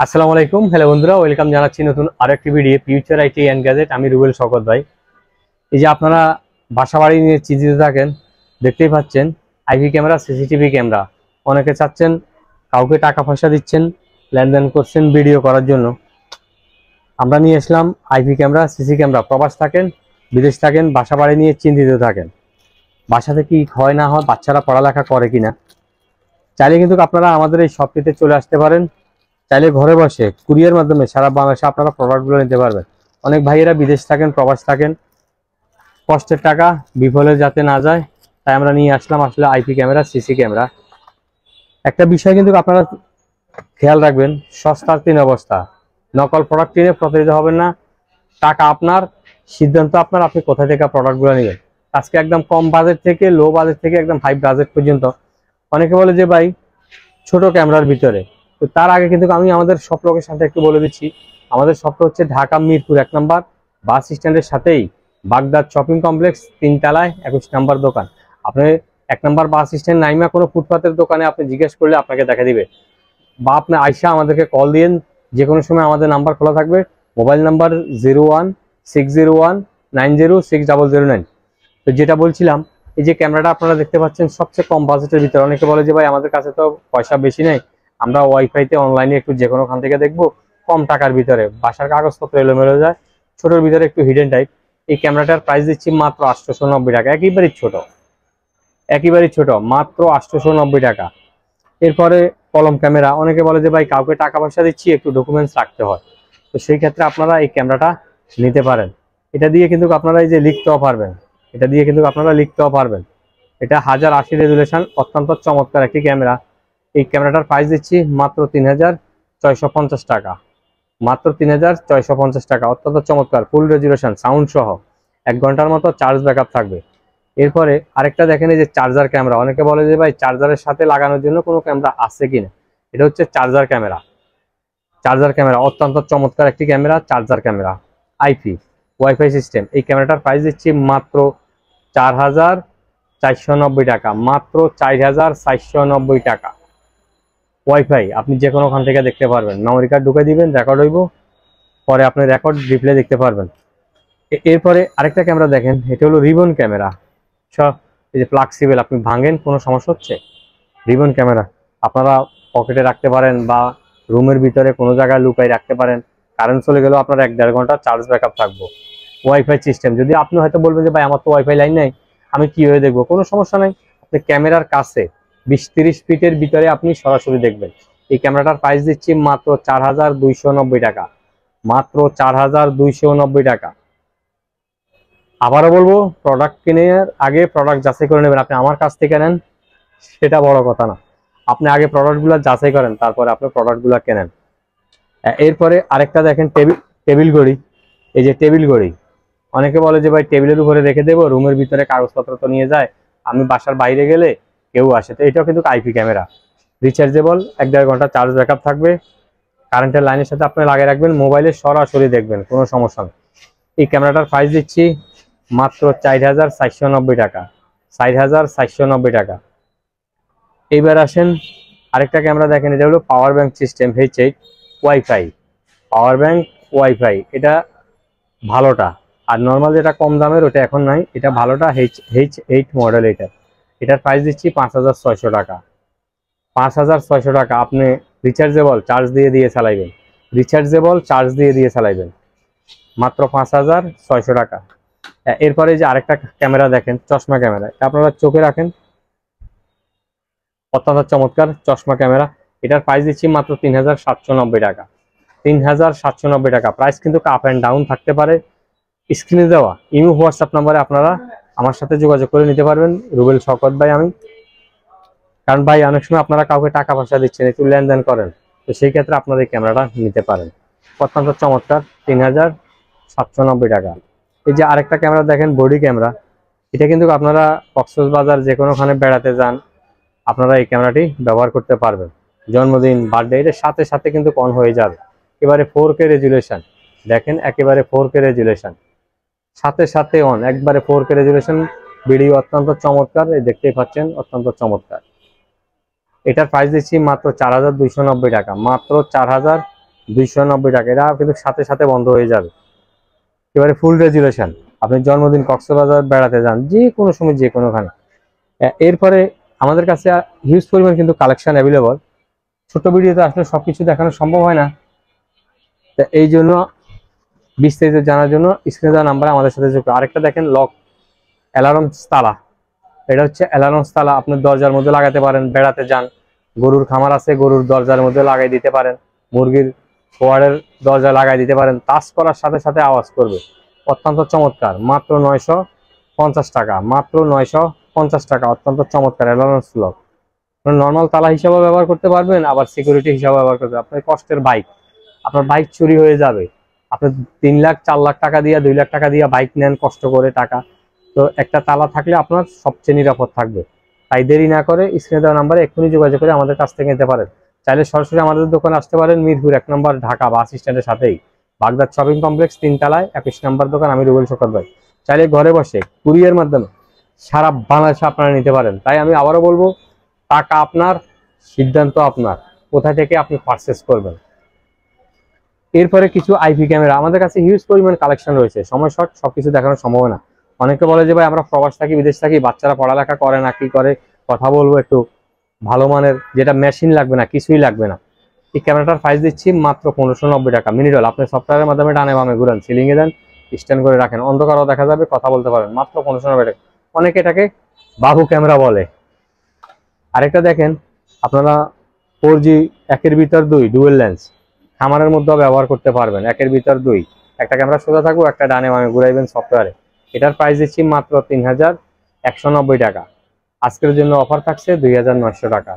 আসসালামু আলাইকুম। হ্যালো বন্ধুরা, ওয়েলকাম জানাচ্ছি নতুন আরেকটি video future IT and gadget. আমি রুবেল শওকত ভাই। এই যে আপনারা বাসা বাড়ি নিয়ে চিন্তিত থাকেন, দেখতেই পাচ্ছেন আইপি ক্যামেরা, সিসিটিভি ক্যামেরা। অনেকে চাচ্ছেন, কাউকে টাকা পয়সা দিচ্ছেন, লেনদেন করছেন ভিডিও করার জন্য। আমরা নিয়ে আসলাম আইপি ক্যামেরা, সিসি ক্যামেরা। প্রবাস থাকেন, বিদেশ থাকেন, বাসা বাড়ি নিয়ে চিন্তিত থাকেন, বাসাতে কি হয় না হয়, বাচ্চারা পড়ালেখা করে কিনা, চাইলে কিন্তু আপনারা আমাদের এই শপটিতে চলে আসতে পারেন। চাইলে ঘরে বসে কুরিয়ার মাধ্যমে সারা বাংলাদেশে আপনারা প্রোডাক্টগুলো নিতে পারবেন। অনেক ভাইয়েরা বিদেশ থাকেন, প্রবাস থাকেন, কষ্টের টাকা বিফলে যাতে না যায়, তাই আমরা নিয়ে আসলাম আসলে আইপি ক্যামেরা, সিসি ক্যামেরা। একটা বিষয় কিন্তু আপনারা খেয়াল রাখবেন, সস্তার তিন অবস্থা। নকল প্রোডাক্ট কিনে প্রতারিত হবেন না। টাকা আপনার, সিদ্ধান্ত আপনার, আপনি কোথা থেকে প্রোডাক্টগুলো নেবেন। আজকে একদম কম বাজেট থেকে লো বাজেট থেকে একদম হাই বাজেট পর্যন্ত। অনেকে বলে যে ভাই ছোট ক্যামেরার ভিতরে, তো তার আগে কিন্তু আমি আমাদের সব লোকেশনটা একটু বলে দিচ্ছি। আমাদের শপটা হচ্ছে ঢাকা মিরপুর 1 নম্বর বাস স্ট্যান্ডের সাথেই বাগদাদ শপিং কমপ্লেক্স, 3 তলায় 21 নম্বর দোকান। আপনি 1 নম্বর বাস স্ট্যান্ড নাইমা কোনো ফুটপাতের দোকানে আপনি জিজ্ঞেস করলে আপনাকে দেখা দিবে, বা আপনি আইসা আমাদেরকে কল দিন। যে কোনো সময় আমাদের নাম্বার খোলা থাকবে। Mobile number 016019060009। তো যেটা বলছিলাম, এই যে ক্যামেরাটা আপনারা দেখতে পাচ্ছেন সবচেয়ে কম বাজেটের ভিতরে। অনেকে বলে যে ভাই আমাদের কাছে তো পয়সা বেশি নেই, আমরা ওয়াইফাইতে অনলাইনে একটু যে কোনোখান থেকে দেখবো, কম টাকার ভিতরে, বাসার কাগজপত্র এলোমেলো যায়, ছোটোর ভিতরে একটু হিডেন টাইপ। এই ক্যামেরাটার প্রাইস দিচ্ছি মাত্র 890 টাকা। একেবারেই ছোট, মাত্র 890 টাকা। এরপরে কলম ক্যামেরা। অনেকে বলে যে ভাই কাউকে টাকা পয়সা দিচ্ছি, একটু ডকুমেন্টস রাখতে হয়, তো সেই ক্ষেত্রে আপনারা এই ক্যামেরাটা নিতে পারেন। এটা দিয়ে কিন্তু আপনারা এই যে লিখতেও পারবেন, এটা 1080 রেজুলেশন, অত্যন্ত চমৎকার একটি ক্যামেরা। এই ক্যামেরাটার প্রাইস দিচ্ছি মাত্র 3650 টাকা। অত্যন্ত চমৎকার, ফুল রেজুলেশন, সাউন্ড সহ, 1 ঘন্টার মতো চার্জ ব্যাকআপ থাকবে। এরপরে আরেকটা দেখেন, এই যে চার্জার ক্যামেরা। অনেকে বলে যে ভাই চার্জারের সাথে লাগানোর জন্য কোনো ক্যামেরা আছে কিনা। এটা হচ্ছে চার্জার ক্যামেরা, অত্যন্ত চমৎকার একটি camera, charger camera, IP wifi system. এই ক্যামেরাটার প্রাইস দিচ্ছি মাত্র 4490 টাকা। মাত্র 4490 টাকা। ওয়াইফাই আপনি যে কোনোখান থেকে দেখতে পারবেন, মেমোরি কার্ড ঢুকে দিবেন, রেকর্ড হইব, পরে আপনি রেকর্ড রিপ্লে দেখতে পারবেন। এরপরে আরেকটা ক্যামেরা দেখেন, এটা হলো রিবন ক্যামেরা। সব এই যে ফ্লেক্সিবল, আপনি ভাঙেন কোনো সমস্যা হচ্ছে, রিবন ক্যামেরা আপনারা পকেটে রাখতে পারেন বা রুমের ভিতরে কোনো জায়গায় লুকাই রাখতে পারেন। কারেন্ট চলে গেলেও আপনার 1-1.5 ঘন্টা চার্জ ব্যাকআপ থাকবো। Wifi system. যদি আপনি হয়তো বলবেন যে ভাই আমার তো ওয়াইফাই লাইন নাই, আমি কিভাবে দেখবো, কোনো সমস্যা নাই। আপনি ক্যামেরার কাছে 20-30 ফিটের ভিতরে আপনি সরাসরি দেখবেন। এই ক্যামেরাটার প্রাইস দিচ্ছি মাত্র 4290 টাকা। মাত্র 4290 টাকা। আবারও বলবো, প্রোডাক্ট কেনার আগে প্রোডাক্ট যাচাই করে নেবেন। আপনি আমার কাছ থেকে নেন সেটা বড় কথা না, আপনি আগে প্রোডাক্টগুলো যাচাই করেন, তারপরে আপনি প্রোডাক্টগুলো কেনেন। এরপরে আরেকটা দেখেন, টেবিল ঘড়ি। এই যে টেবিল ঘড়ি, অনেকে বলে যে ভাই টেবিলের উপরে রেখে দেবো, রুমের ভিতরে কাগজপত্র তো নিয়ে যায়, আমি বাসার বাইরে গেলে কেউ আসে। তো এটাও কিন্তু আইপি ক্যামেরা, রিচার্জেবল, 1-1.5 ঘন্টা চার্জ ব্যাকআপ থাকবে। কারেন্টের লাইনের সাথে আপনি লাগিয়ে রাখবেন, মোবাইলে সরাসরি দেখবেন, কোনো সমস্যা নেই। এই ক্যামেরাটার প্রাইস দিচ্ছি মাত্র 4490 টাকা। 4490 টাকা। এইবার আসেন আরেকটা ক্যামেরা দেখেন, এটা হলো power bank system, H8 wifi. Power bank wifi, এটা ভালোটা। আর নর্মাল যেটা কম দামের ওটা এখন নাই, এটা ভালোটা, H8 মডেল। এটার প্রাইস দিচ্ছি 5600 টাকা। 5600 টাকা। আপনি রিচার্জেবল চার্জ দিয়ে চালাইবেন, মাত্র 5600 টাকা। এরপরে যে আরেকটা ক্যামেরা দেখেন, চশমা ক্যামেরা। আপনারা চোখে রাখেন, অত্যন্ত চমৎকার চশমা ক্যামেরা। এটার প্রাইস দিচ্ছি মাত্র 3790 টাকা। 3790 টাকা। প্রাইস কিন্তু আপ অ্যান্ড ডাউন থাকতে পারে। স্ক্রিনে দেওয়া ইমো হোয়াটসঅ্যাপ নাম্বারে আপনারা আমার সাথে যোগাযোগ করে নিতে পারবেন। রুবেল শওকত ভাই আমি। কারণ ভাই অনেক সময় আপনারা কাউকে টাকা পয়সা দিচ্ছেন, একটু লেনদেন করেন, তো সেই ক্ষেত্রে আপনারা এই ক্যামেরাটা নিতে পারেন। অত্যন্ত চমৎকার, 3790 টাকা। এই যে আরেকটা ক্যামেরা দেখেন, বডি ক্যামেরা। এটা কিন্তু আপনারা কক্সবাজার যে কোনোখানে বেড়াতে যান, আপনারা এই ক্যামেরাটি ব্যবহার করতে পারবেন। জন্মদিন, বার্থডে, এর সাথে সাথে কিন্তু অন হয়ে যাবে। একেবারে 4K রেজুলেশন দেখেন, একেবারে 4K রেজুলেশন, সাথে সাথে অন, একবারে 4K রেজুলেশন ভিডিও। অত্যন্ত চমৎকার, এই দেখতেই পাচ্ছেন, অত্যন্ত চমৎকার। এটার প্রাইস দিচ্ছি মাত্র 4290 টাকা। মাত্র 290 টাকা। এটা কিন্তু সাথে সাথে বন্ধ হয়ে যাবে, এবারে ফুল রেজুলেশন। আপনি জন্মদিন, কক্সবাজার বেড়াতে যান, যে কোনো সময় যে কোনোখানে। এরপরে আমাদের কাছে হিউজ পরিমাণ কিন্তু কালেকশন অ্যাভেলেবল। ছোট ভিডিওতে আসলে সবকিছু দেখানো সম্ভব হয় না, তা এই জন্য বিস্তারিত জানার জন্য স্ক্রিনে দেওয়া নাম্বারে আমাদের সাথে যোগ। আরেকটা দেখেন, লক অ্যালার্ম তালা। এটা হচ্ছে অ্যালার্ম তালা, আপনার দরজার মধ্যে লাগাতে পারেন, বেড়াতে যান, গরুর খামার আছে, গরুর দরজার মধ্যে লাগাই দিতে পারেন, মুরগির ফোয়ারের দরজা লাগাই দিতে পারেন, টাচ করার সাথে সাথে আওয়াজ করবে। অত্যন্ত চমৎকার, মাত্র 950 টাকা, মাত্র 950 টাকা। অত্যন্ত চমৎকার অ্যালার্ম লক। নর্মাল তালা হিসাবে ব্যবহার করতে পারবেন, আবার সিকিউরিটি হিসাবে ব্যবহার করতে। আপনার কষ্টের বাইক, আপনার বাইক চুরি হয়ে যাবে, আপনি 3 লাখ 4 লাখ টাকা দিয়ে 2 লাখ টাকা দিয়ে বাইক নেন কষ্ট করে টাকা, তো একটা তালা থাকলে আপনার সবচেয়ে নিরাপদ থাকবে। তাই দেরি না করে স্ক্রিনে দেওয়া নাম্বারে এক্ষুনি যোগাযোগ করে আমাদের কাছ থেকে নিতে পারেন। চাইলে সরাসরি আমাদের দোকানে আসতে পারেন, মিরপুর 1 নম্বর, ঢাকা বাস স্ট্যান্ডের সাথেই, বাগদাদ শপিং কমপ্লেক্স 3 তলায় 21 নম্বর দোকান। আমি রুবেল শওকত ভাই। চাইলে ঘরে বসে কুরিয়ার মাধ্যমে সারা বাংলাদেশে আপনারা নিতে পারেন। তাই আমি আবারও বলবো, টাকা আপনার, সিদ্ধান্ত আপনার, কোথা থেকে আপনি পারচেস করবেন। এরপরে কিছু আইপি ক্যামেরা, আমাদের কাছে হিউজ পরিমাণ কালেকশন রয়েছে, সময় শর্ট, সবকিছু দেখানো সম্ভব না। অনেকে বলে যে ভাই আমরা প্রবাস থাকি, বিদেশ থাকি, বাচ্চারা পড়ালেখা করে না, কি করে, কথা বলবো একটু ভালো মানের, যেটা মেশিন লাগবে না, কিছুই লাগবে না। এই ক্যামেরাটার প্রাইস দিচ্ছি মাত্র 1590 টাকা। মিনিটল, আপনি সফটওয়্যারের মাধ্যমে ডানে বামে ঘুরান, সিলিং এ দেন, স্ট্যান্ড করে রাখেন, অন্ধকারও দেখা যাবে, কথা বলতে পারবেন, মাত্র 1590 টাকা। অনেকে এটাকে বাহু ক্যামেরা বলে। আরেকটা দেখেন আপনারা, 4G, একের ভিতর 2 ডুয়েল লেন্স, খামারের মধ্যেও ব্যবহার করতে পারবেন, একের ভিতর 2। একটা ক্যামেরা সোজা থাকবো, একটা ডানে বামে ঘুরাইবেন সফটওয়্যারে। এটার প্রাইস দিচ্ছি মাত্র 3190 টাকা। আজকের জন্য অফার থাকছে 2900 টাকা।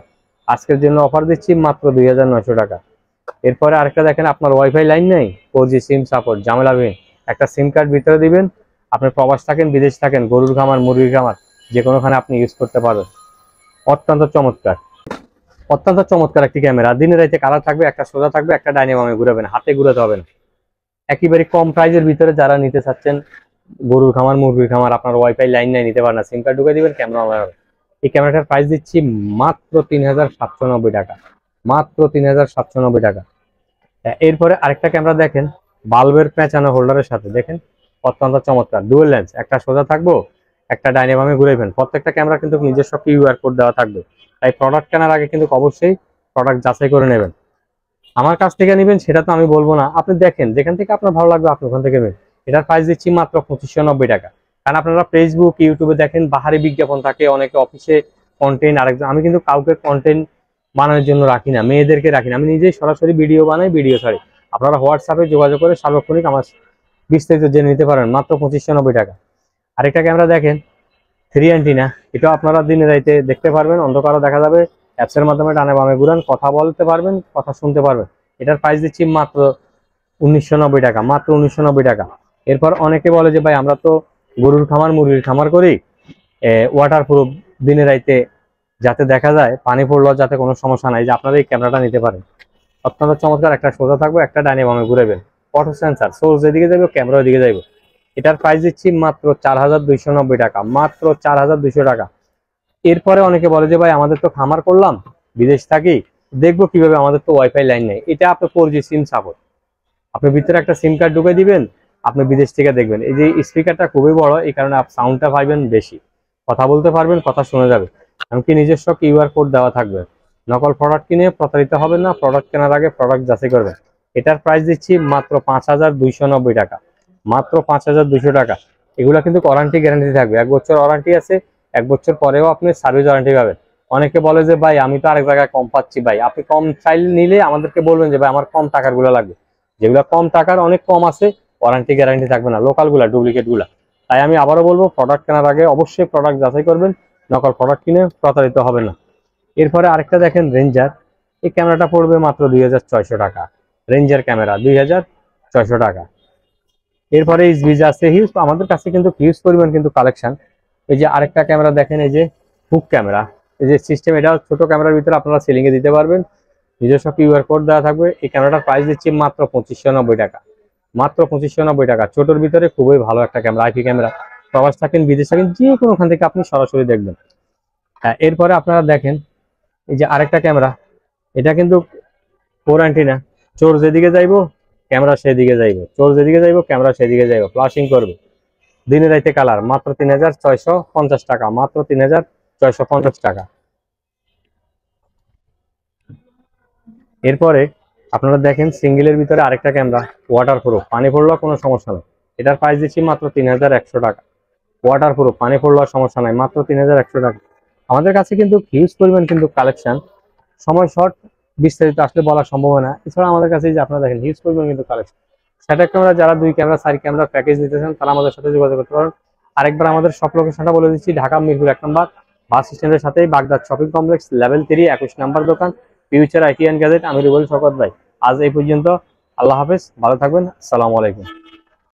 আজকের জন্য অফার দিচ্ছি মাত্র 2900 টাকা। এরপরে আরেকটা দেখেন, আপনার ওয়াইফাই লাইন নেই, 4G সিম সাপোর্ট, ঝামেলাবিহীন। একটা সিম কার্ড ভিতরে দিবেন, আপনি প্রবাস থাকেন, বিদেশ থাকেন, গরুর খামার, মুরগির খামার, যে কোনোখানে আপনি ইউজ করতে পারবেন। অত্যন্ত চমৎকার, অত্যন্ত চমৎকার একটি ক্যামেরা। দিনে রাইতে কালার থাকবে, একটা সোজা থাকবে, একটা ডাইনে বামে ঘুরাবেন, হাতে ঘুরাতে হবে না। একেবারে কম প্রাইজের ভিতরে যারা নিতে চাচ্ছেন, গরুর খামার, মুরগির খামার, আপনার ওয়াইফাই লাইন নাই, নিতে পারেন না, সিম কার্ড ঢুকে দিবেন, ক্যামেরা হবে। এই ক্যামেরাটার প্রাইস দিচ্ছি মাত্র 3790 টাকা, মাত্র 3790 টাকা। এরপরে আরেকটা ক্যামেরা দেখেন, বাল্বের পেঁচানো হোল্ডারের সাথে, দেখেন অত্যন্ত চমৎকার, ডুয়েল লেন্স, একটা সোজা থাকবো, একটা ডাইনে বামে ঘুরাইবেন। প্রত্যেকটা ক্যামেরা কিন্তু নিজস্ব কিউআর কোড দেওয়া থাকবে। তাই প্রোডাক্ট কেনার আগে কিন্তু অবশ্যই প্রোডাক্ট যাচাই করে নেবেন। আমার কাছ থেকে নেবেন সেটা তো আমি বলবো না, আপনি দেখেন, যেখান থেকে আপনার ভালো লাগবে আপনি ওখান থেকে নেবেন। এটার প্রাইস দিচ্ছি মাত্র 2590 টাকা। কারণ আপনারা ফেসবুক, ইউটিউবে দেখেন বাহারি বিজ্ঞাপন থাকে, অনেকে অফিসে কন্টেন্ট, আরেকজন, আমি কিন্তু কাউকে কন্টেন্ট বানানোর জন্য রাখি না, মেয়েদেরকে রাখি না, আমি নিজেই সরাসরি ভিডিও বানাই, ভিডিও ছাড়ি। আপনারা হোয়াটসঅ্যাপে যোগাযোগ করে সার্বক্ষণিক আমার বিস্তারিত জেনে নিতে পারেন, মাত্র 2590 টাকা। আরেকটা ক্যামেরা দেখেন, 3 অ্যান্টিনা, এটা আপনারা দিনে রাইতে দেখতে পারবেন, অন্ধকারও দেখা যাবে, অ্যাপসের মাধ্যমে ডানে বামে ঘুরান, কথা বলতে পারবেন, কথা শুনতে পারবেন। এটার প্রাইস দিচ্ছি মাত্র 1990 টাকা, মাত্র 1990 টাকা। এরপর অনেকে বলে যে ভাই আমরা তো গরুর খামার, মুরগির খামার করি, ওয়াটার প্রুফ, দিনে রাইতে যাতে দেখা যায়, পানি পড়লেও যাতে কোনো সমস্যা নাই, যে আপনারা এই ক্যামেরাটা নিতে পারেন। অত্যন্ত চমৎকার, একটা সোজা থাকবে, একটা ডানে বামে ঘুরাবেন, ফটো সেন্সার, সোর্স এদিকে যাবে, ক্যামেরা ওইদিকে যাবে। এটার প্রাইস দিচ্ছি মাত্র 4290 টাকা, মাত্র 4200 টাকা। এরপরে অনেকে বলে যে ভাই আমাদের তো খামার করলাম, বিদেশ থাকি, দেখবো কিভাবে, আমাদের তো ওয়াইফাই লাইন নেই। এটা আপনি 4G সিম সাপোর্ট, আপনি ভিতরে একটা সিম কার্ড ঢুকে দিবেন, আপনি বিদেশ থেকে দেখবেন। এই যে স্পিকারটা খুবই বড়, এই কারণে আপনি সাউন্ডটা পাইবেন বেশি, কথা বলতে পারবেন, কথা শোনা যাবে। এমনকি নিজস্ব কিউআর কোড দেওয়া থাকবে। নকল প্রোডাক্ট কিনে প্রতারিত হবেন না, প্রোডাক্ট কেনার আগে প্রোডাক্ট যাচাই করবেন। এটার প্রাইস দিচ্ছি মাত্র 5290 টাকা, মাত্র 5200 টাকা। এগুলা কিন্তু ওয়ারেন্টি গ্যারান্টি থাকবে, 1 বছর ওয়ারেন্টি আছে, 1 বছর পরেও আপনি সার্ভিস ওয়ারেন্টি পাবেন। অনেকে বলে যে ভাই আমি তো আরেক জায়গায় কম পাচ্ছি, ভাই আপনি কম চাইলে নিলে আমাদেরকে বলবেন যে ভাই আমার কম টাকার গুলো লাগবে। যেগুলো কম টাকার অনেক কম আছে, ওয়ারেন্টি গ্যারান্টি থাকবে না, লোকাল গুলা, ডুপ্লিকেট গুলা। তাই আমি আবারও বলবো, প্রোডাক্ট কেনার আগে অবশ্যই প্রোডাক্ট যাচাই করবেন, নকল প্রোডাক্ট কিনে প্রতারিত হবে না। এরপরে আরেকটা দেখেন, রেঞ্জার, এই ক্যামেরাটা পড়বে মাত্র 2600 টাকা, রেঞ্জার ক্যামেরা 2600 টাকা। এরপরে ইসবিজ আছে, হিউজ, আমাদের কাছে কিন্তু হিউজ পরিমাণ কিন্তু কালেকশন। এই যে আরেকটা ক্যামেরা দেখেন, এই যে হুক ক্যামেরা, এই যে সিস্টেম, এটা ছোট ক্যামেরার ভিতরে আপনারা সিলিং এ দিতে পারবেন, নিজস্ব কিউআর কোড দেওয়া থাকবে। এই ক্যামেরাটার প্রাইস দিচ্ছি মাত্র 2590 টাকা, মাত্র 2590 টাকা। ছোটর ভিতরে খুবই ভালো একটা ক্যামেরা, আইপি ক্যামেরা, প্রবাস থাকেন, বিদেশ থাকেন, যে কোনোখান থেকে আপনি সরাসরি দেখবেন। হ্যাঁ, এরপরে আপনারা দেখেন, এই যে আরেকটা ক্যামেরা, এটা কিন্তু 4 অ্যান্টিনা, চোর যেদিকে যাইবো ক্যামেরা সেদিকে যাইবো, চোর যেদিকে যাইবো ক্যামেরা সেদিকে যাইবো, ফ্লাশিং করবে। দিনে রাইতে কালার, মাত্র 3650 টাকা, মাত্র 3650 টাকা। এরপরে আপনারা দেখেন সিঙ্গেলের ভিতরে আরেকটা ক্যামেরা, ওয়াটার প্রুফ, পানি পড়লেও কোনো সমস্যা নেই। এটার প্রাইস দিচ্ছি মাত্র 3100 টাকা। ওয়াটার প্রুফ, পানি পড়লেও সমস্যা নাই, মাত্র 3100 টাকা। আমাদের কাছে কিন্তু হিউজ পরিমাণ কিন্তু কালেকশন, সময় শর্ট, বিস্তারিত আসলে বলা সম্ভব হয় না। এছাড়া আমাদের কাছে যে আপনারা দেখেন হিউজ পরিমাণ কিন্তু কালেকশন। সেটা ক্যামেরা যারা 2 ক্যামেরা 4 ক্যামেরা প্যাকেজ নিতে চান তারা আমাদের সাথে যোগাযোগ করতে পারেন। আরেকবার আমাদের সব লোকেশনটা বলে দিচ্ছি, ঢাকা মিরপুর 1 নম্বর বাস স্ট্যান্ডের সাথেই বাগদাদ শপিং কমপ্লেক্স, লেভেল 3, 21 নম্বর দোকান, ফিউচার আইটি অ্যান্ড গ্যাজেট। আমি রুবেল শওকত ভাই। আজ এই পর্যন্ত, আল্লাহ হাফেজ, ভালো থাকবেন, আসসালামু আলাইকুম।